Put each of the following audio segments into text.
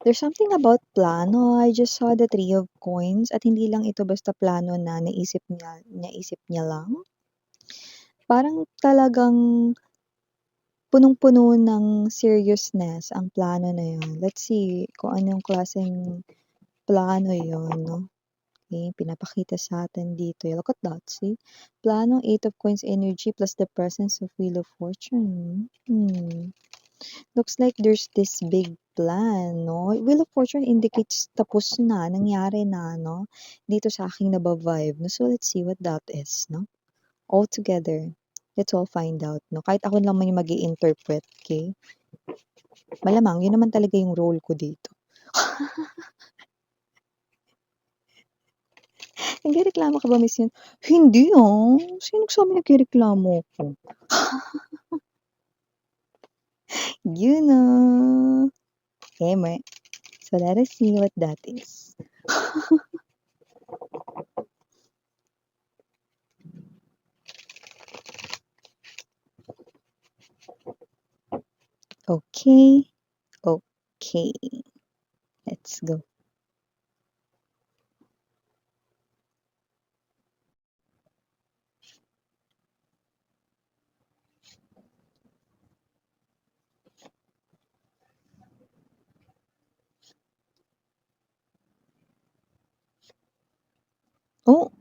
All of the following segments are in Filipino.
There's something about plano. I just saw the Three of Coins at hindi lang ito basta plano na naisip niya lang. Parang talagang punong-puno ng seriousness ang plano na yun. Let's see kung anong klaseng plano yun, 'no? Okay, pinapakita sa atin dito. Look at that, see? Plano, Eight of Coins energy plus the presence of Wheel of Fortune. Looks like there's this big plan, no? Wheel of Fortune indicates tapos na, nangyari na, no? Dito sa aking naba-vibe. No? So, let's see what that is, no? All together. Let's all find out, no? Kahit ako lang man yung mag-i-interpret, okay? Malamang, yun naman talaga yung role ko dito. Nagrereklamo ka ba, Miss Yun? Hindi, Sino nagsabi nagrereklamo ko? Yun, Eme. So, let us see what that is. Okay. Okay. Let's go. Oh,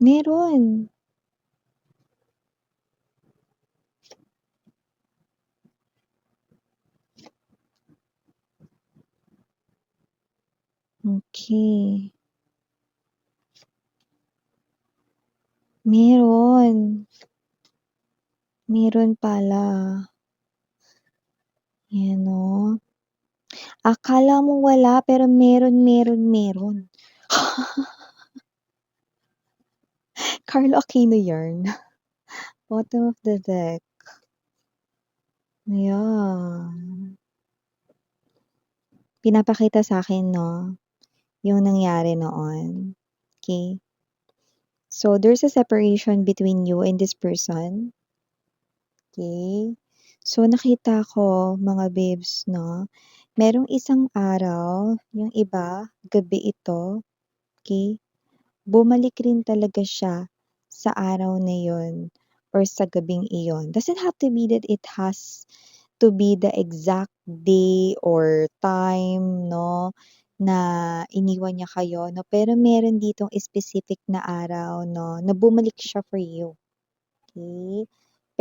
meron. Okay. Meron. Meron pala. Yan, Akala mo wala, pero meron. Carlo Aquino yarn. Bottom of the deck. Ayan. Pinapakita sa akin, yung nangyari noon. Okay? So, there's a separation between you and this person. Okay? So, nakita ko, mga babes, merong isang araw, yung iba, gabi ito, okay? Bumalik rin talaga siya sa araw na yun or sa gabing iyon. Doesn't have to be that it has to be the exact day or time, na iniwan niya kayo, no? Pero meron ditong specific na araw, na bumalik siya for you. Okay?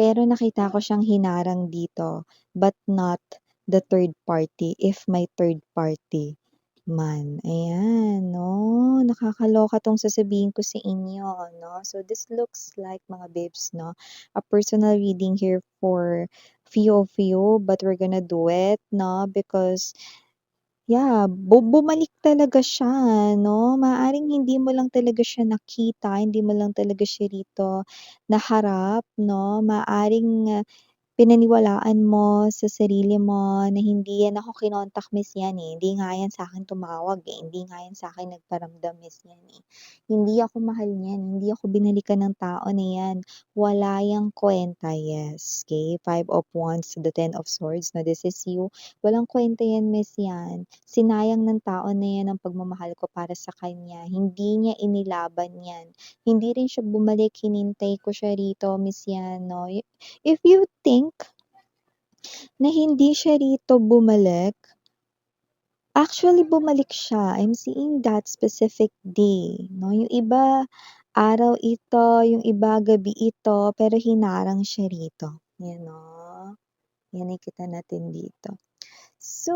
Pero nakita ko siyang hinarang dito, but not the third party, if may third party man. Ayan, nakakaloka 'tong sasabihin ko sa inyo, So, this looks like, mga babes, a personal reading here for few of you, but we're gonna do it, because yeah, bumalik talaga siya, Maaaring hindi mo lang talaga siya nakita, hindi mo lang talaga siya rito naharap, Maaaring pinaniwalaan mo sa sarili mo na hindi yan ako kinontak, Miss yan, hindi nga yan sa'kin tumawag, hindi nga yan sa'kin nagparamdam, Miss yan, Hindi ako mahal niyan, hindi ako binalikan ng tao na yan, wala yang kuwenta, yes, okay? Five of Wands to the Ten of Swords, this is you, walang kuwenta yan, Miss yan, sinayang ng tao na yan ang pagmamahal ko para sa kanya, hindi niya inilaban yan, hindi rin siya bumalik, hinintay ko siya rito, Miss yan, If you think na hindi siya rito bumalik, actually bumalik siya. I'm seeing that specific day, Yung iba, araw ito, yung iba, gabi ito, pero hinarang siya rito. Yan, Yan nakikita natin dito. So,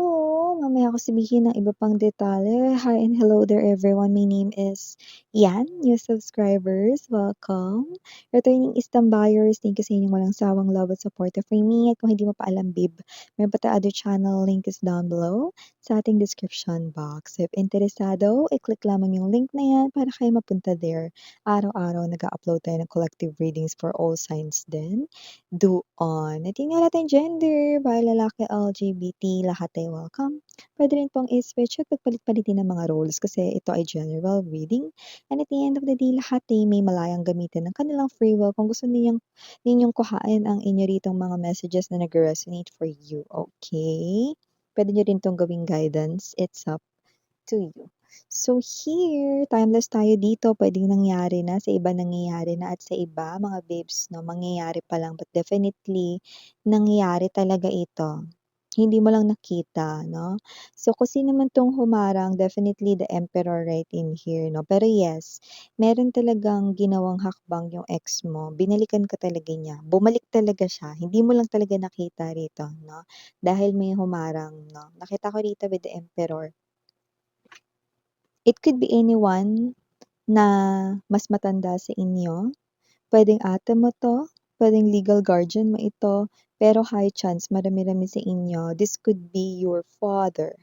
mamaya ko sabihin ng iba pang detalye. Hi and hello there everyone. My name is Yan, new subscribers. Welcome. Returning Istam buyers, thank you sa inyong walang sawang love at support for me. At kung hindi mo pa alam, babe, meron pa tayo other channel. Link is down below sa ating description box. If interesado, i-click lamang yung link na yan para kayo mapunta there. Araw-araw nag-upload tayo ng collective readings for all signs din. Doon. At yun nga natin gender, bahay, lalaki, LGBT, lahat ay welcome. Puwede rin pong i-switch at pagpalit-palitin ng mga roles kasi ito ay general reading and at the end of the day lahat ay may malayang gamitin ng kanilang free will kung gusto ninyong kuhain ang inyo ritong mga messages na nagre-resonate for you, okay? Puwede niyo rin 'tong gawing guidance, it's up to you. So here, timeless tayo dito, puwedeng nangyari na, sa iba nangyayari na at sa iba mga babes 'no, mangyayari pa lang but definitely nangyayari talaga ito. Hindi mo lang nakita 'no. So kung sino man 'tong humarang, definitely the emperor right in here 'no. Pero yes, meron talagang ginawang hakbang yung ex mo, binalikan ka talaga niya, bumalik talaga siya, hindi mo lang talaga nakita rito 'no, dahil may humarang 'no. Nakita ko rito with the emperor. It could be anyone na mas matanda sa inyo, puwedeng ate mo 'to, puwedeng legal guardian mo ito, pero high chance marami-rami sa inyo, this could be your father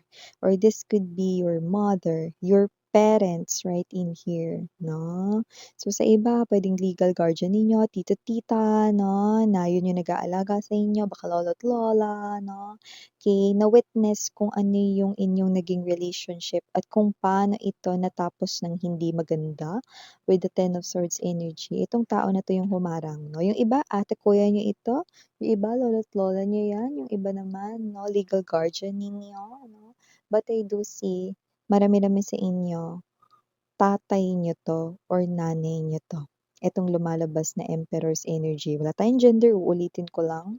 or this could be your mother, your parents right in here 'no. So sa iba puwedeng legal guardian ninyo, tito, tita 'no, na yun yung nag-aalaga sa inyo, baka lolo't lola 'no. Na-witness kung ano yung inyong naging relationship at kung paano ito natapos ng hindi maganda with the Ten of Swords energy. Itong tao na 'to yung humarang 'no, yung iba ate, kuya niyo ito, yung iba lolo't lola niyo yan, yung iba naman 'no, legal guardian ninyo 'no. But I do see marami-rami sa inyo, tatay niyo 'to or nanay niyo 'to. Itong lumalabas na Emperor's energy, wala tayong gender, uulitin ko lang.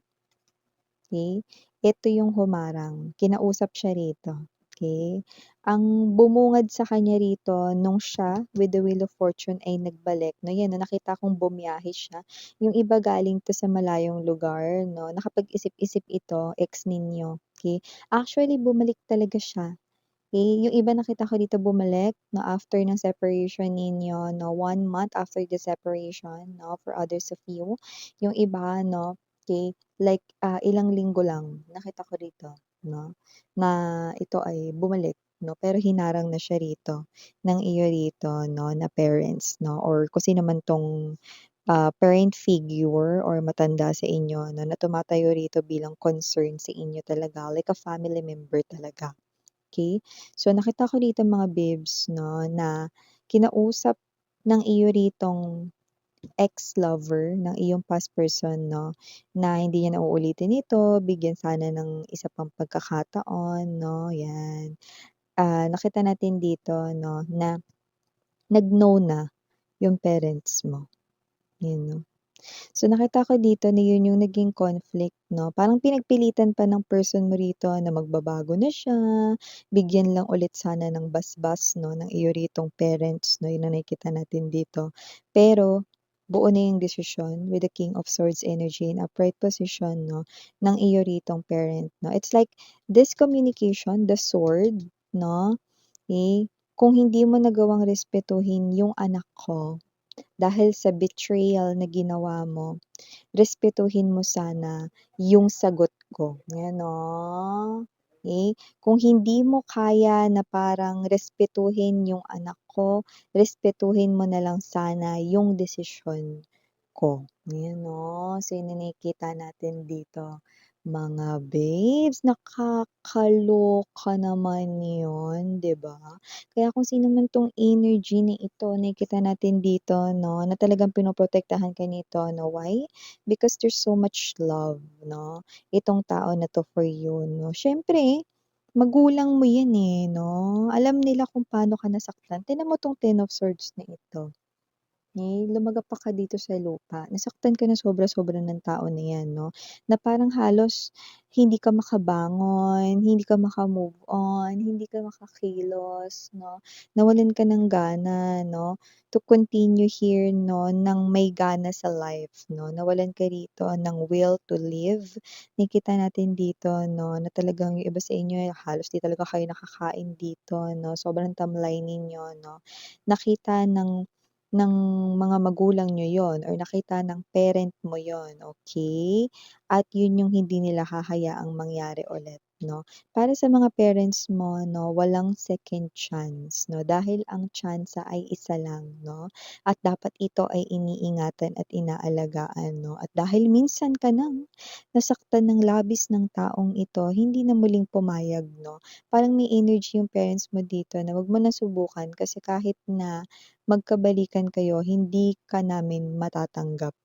Okay, ito yung humarang, kinausap siya rito, okay. Ang bumungad sa kanya rito nung siya with the Wheel of Fortune ay nagbalik 'no, 'yan 'no, nakita kong bumiyahe siya. Yung iba galing 'to sa malayong lugar 'no, nakapag-isip-isip ito, ex ninyo, okay. Actually bumalik talaga siya. Yung iba nakita ko dito bumalik 'no, after ng separation ninyo 'no, 1 month after the separation 'no, for others of you. Yung iba 'no, okey, like, ilang linggo lang nakita ko rito 'no, na ito ay bumalik 'no, pero hinarang na siya rito ng iyo rito 'no, na parents 'no, or kung sino man 'tong, parent figure or matanda sa inyo 'no, na tumatayo rito bilang concern sa inyo talaga, like a family member talaga. Okay. So, nakita ko dito mga babes 'no, na kinausap ng iyo ritong ex-lover ng iyong past person 'no, na hindi niya na uulitin ito, bigyan sana ng isa pang pagkakataon 'no, 'yan. Nakita natin dito 'no, na nag-no na yung parents mo, 'yun 'no. So, nakita ko dito na yun yung naging conflict 'no, parang pinagpilitan pa ng person mo rito na magbabago na siya, bigyan lang ulit sana ng basbas 'no, ng iyo ritong parents 'no, yun ang nakikita natin dito. Pero buo na yung desisyon with the King of Swords energy in upright position 'no, ng iyo ritong parent 'no. It's like this communication, the sword 'no, kung hindi mo nagawang respetuhin yung anak ko dahil sa betrayal na ginawa mo, respetuhin mo sana yung sagot ko, yan 'no. Kung hindi mo kaya na parang respetuhin yung anak ko, respetuhin mo na lang sana yung desisyon ko, ayan 'no. So yun ang nakikita natin dito, mga babes, nakakaloka naman yun, 'di ba? Kaya kung sino man 'tong energy na ito, nakikita natin dito 'no, na talagang pinoprotektahan ka nito 'no, why? Because there's so much love 'no, itong tao na 'to for you 'no. Siyempre magulang mo 'yan, eh, 'no, alam nila kung paano ka nasaktan. Tignan mo 'tong Ten of Swords na ito. Lumagapak ka dito sa lupa, nasaktan ka ng sobra-sobra ng tao na 'yan 'no, na parang halos hindi ka makabangon, hindi ka maka-move on, hindi ka makakilos 'no, nawalan ka ng gana 'no, to continue here 'no, ng may gana sa life 'no, nawalan ka rito ng will to live. Nakikita natin dito 'no, na talagang yung iba sa inyo halos 'di talaga kayo nakakain dito 'no, sobrang tamlay ninyo 'no. Nakita ng mga magulang niyo 'yon or nakita ng parent mo 'yon, okay. At 'yun yung hindi nila hahayaang mangyari ulit 'no? Para sa mga parents mo 'no, walang second chance 'no, dahil ang tsansa ay isa lang 'no, at dapat ito ay iniingatan at inaalagaan 'no, at dahil minsan ka ng nasaktan ng labis ng taong ito, hindi na muling pumayag 'no. Parang may energy yung parents mo dito na wag mo na subukan kasi kahit na magkabalikan kayo, hindi ka namin matatanggap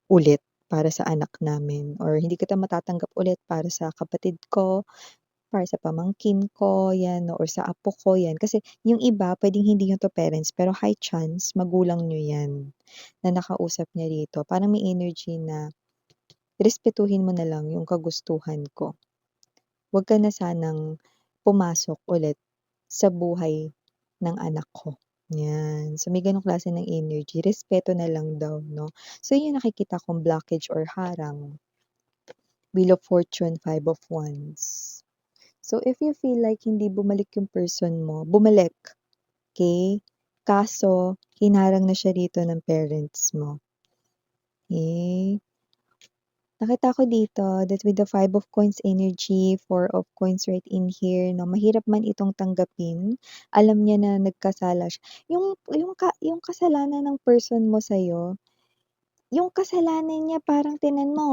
ulit para sa anak namin or hindi kita matatanggap ulit para sa kapatid ko, para sa pamangkin ko, 'yan or sa apo ko, 'yan. Kasi yung iba puwedeng hindi niyo 'to parents pero high chance magulang niyo 'yan na nakausap niya dito. Parang may energy na respetuhin mo na lang yung kagustuhan ko. Huwag ka na sanang pumasok ulit sa buhay ng anak ko, 'yan. So, may gano'ng klase ng energy, respeto na lang daw 'no. So, yun yung nakikita kong blockage or harang, Wheel of Fortune, Five of Wands. So, if you feel like hindi bumalik yung person mo, bumalik, okey? Kaso hinarang na siya rito ng parents mo, okey? Nakita ko dito that with the Five of Coins energy, Four of Coins right in here 'no, mahirap man itong tanggapin, alam niya na nagkasala siya. Yung kasalanan ng person mo sa'yo, yung kasalanan niya parang tingnan mo,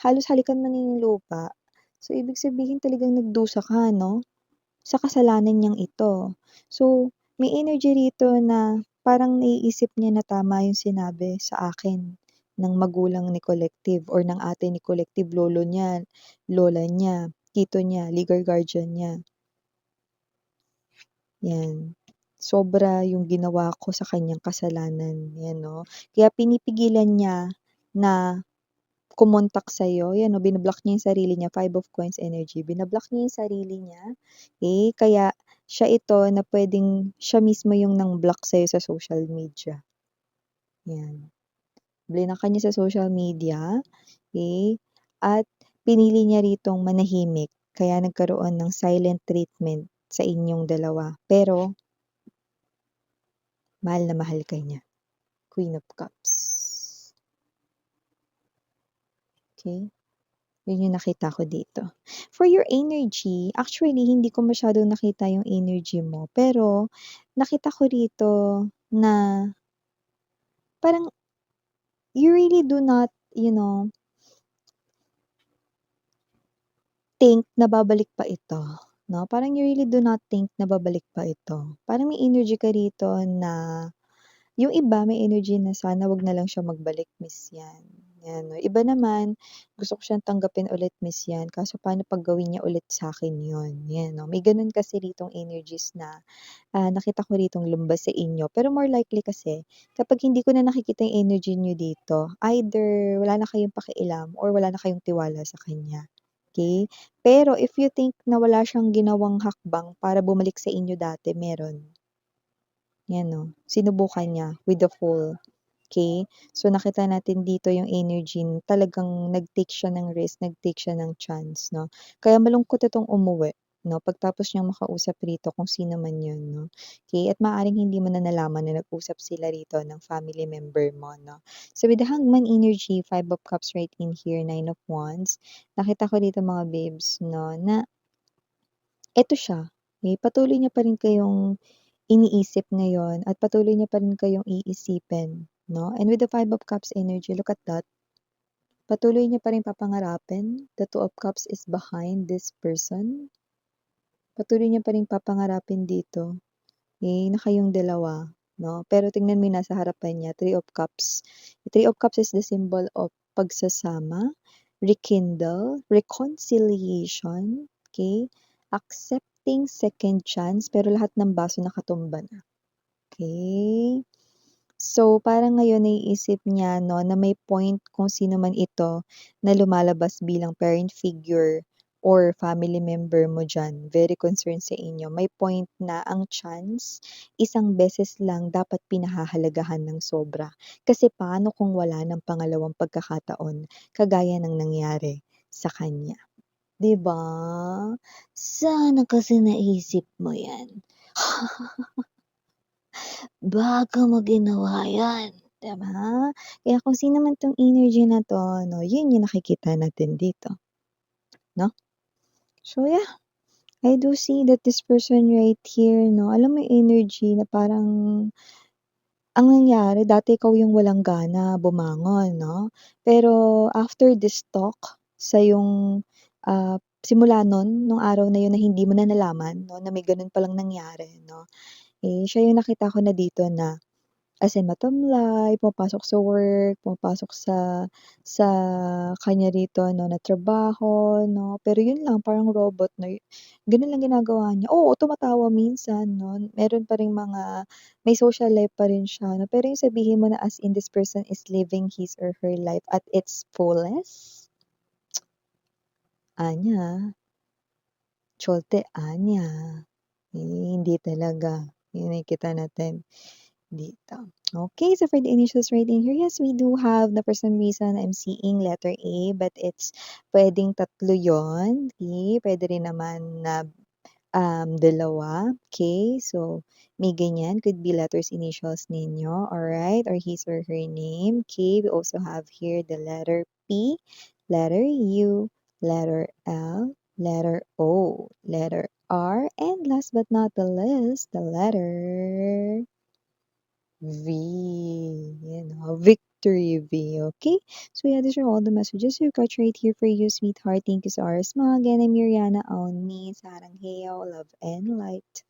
halos halikan mo na yung lupa. So, ibig sabihin talagang nagdusa ka 'no, sa kasalanan niyang ito. So, may energy rito na parang naiisip niya na tama yung sinabi sa akin ng magulang ni Collective or ng ate ni Collective, lolo niya, lola niya, tito niya, legal guardian niya, 'yan. Sobra yung ginawa ko sa kanyang kasalanan, 'yan 'no. Kaya pinipigilan niya na kumontak sa'yo, 'yan 'no, bino-block niya yung sarili niya, Five of Coins energy, bino-block niya yung sarili niya, eh, kaya siya ito na puwedeng siya mismo yung nang-block sa'yo sa social media, 'yan. Blinak ka niya sa social media, eh, at pinili niya ritong manahimik, kaya nagkaroon ng silent treatment sa inyong dalawa, pero mahal ka niya, Queen of Cups, okey? Yun yung nakita ko dito. For your energy, actually hindi ko masyadong nakita yung energy mo, pero nakita ko rito na parang you really do not, think na babalik pa ito, 'no? Parang you really do not think na babalik pa ito. Parang may energy ka rito na yung iba may energy na sana 'wag na lang siya magbalik, miss 'yan, 'yan 'no. Iba naman, gusto ko siyang tanggapin ulit, miss 'yan, kaso paano 'pag gawin niya ulit sa'kin 'yun, 'yan 'no. May gano'n kasi ritong energies na, nakita ko ritong lumbas sa inyo. Pero more likely kasi kapag hindi ko na nakikita yung energy niyo dito, either wala na kayong pakialam or wala na kayong tiwala sa kanya, okey? Pero if you think na wala siyang ginawang hakbang para bumalik sa inyo dati, meron. 'Yan 'no, sinubukan niya with the Fool, okey? So, nakita natin dito yung energy talagang nag-take siya ng risk, nag-take siya ng chance 'no. Kaya malungkot itong umuwi 'no, pagtapos niyang makausap rito kung sino man yun 'no, okey? At maaaring hindi mo na nalaman na nag-usap sila rito ng family member mo 'no. So, with the Hangman energy, Five of Cups right in here, Nine of Wands, nakita ko dito mga babes 'no, na eto siya, patuloy niya pa rin kayong iniisip ngayon at patuloy niya pa rin kayong iisipin 'no, and with the Five of Cups energy, look at that. Patuloy niya pa rin papangarapin, the Two of Cups is behind this person. Patuloy niya pa rin papangarapin dito, na kayong dalawa 'no, pero tingnan mo yung nasa harapan niya, Three of Cups. Three of Cups is the symbol of pagsasama, rekindle, reconciliation, okey, accepting second chance, pero lahat ng baso nakatumba na. Okey. So, parang ngayon naiisip niya 'no, na may point kung sino man ito na lumalabas bilang parent figure or family member mo diyan, very concerned sa inyo. May point na ang chance, isang beses lang dapat pinahahalagahan ng sobra. Kasi paano kung wala ng pangalawang pagkakataon, kagaya ng nangyari sa kanya, 'di ba? Sana kasi naisip mo 'yan. Bago mo ginawa 'yan, 'di ba? Kaya kung sino man 'tong energy na 'to 'no, yun yung nakikita natin dito, 'no? So yeah, I do see that this person right here 'no, alam mo yung energy na parang ang nangyari dati ikaw yung walang gana bumangon 'no, pero after this talk sa yung, simula nun, nung araw na yun na hindi mo na nalaman 'no, na may ganun palang nangyari 'no, eh, siya yung nakita ko na dito na as in matamlay, pumapasok sa work, pumapasok sa kanya rito 'no na trabaho 'no, pero yun lang parang robot na gano'n lang ginagawa niya. Oo, tumatawa minsan 'no, meron pa ring mga may social life pa rin siya 'no, pero yung sabihin mo na as in this person is living his or her life at its fullest, anya, cholte anya, hindi talaga. Yun nakikita natin dito. Okay, so for the initials right in here, yes, we do have na for some reason I'm seeing letter A, but it's puwedeng tatlo yun, okey. Puwede rin naman na, dalawa, okay. So, may ganyan, could be letters, initials ninyo, alright, or his or her name, okay. We also have here the letter P, letter U, letter L, letter O, letter R, and last but not the least, the letter V, you know, victory V, okay? So yeah, these are all the messages we've got right here for you, sweetheart. Thank you so much. Again, I'm Miriana Aoni, Sarang Heo, love and light.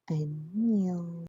And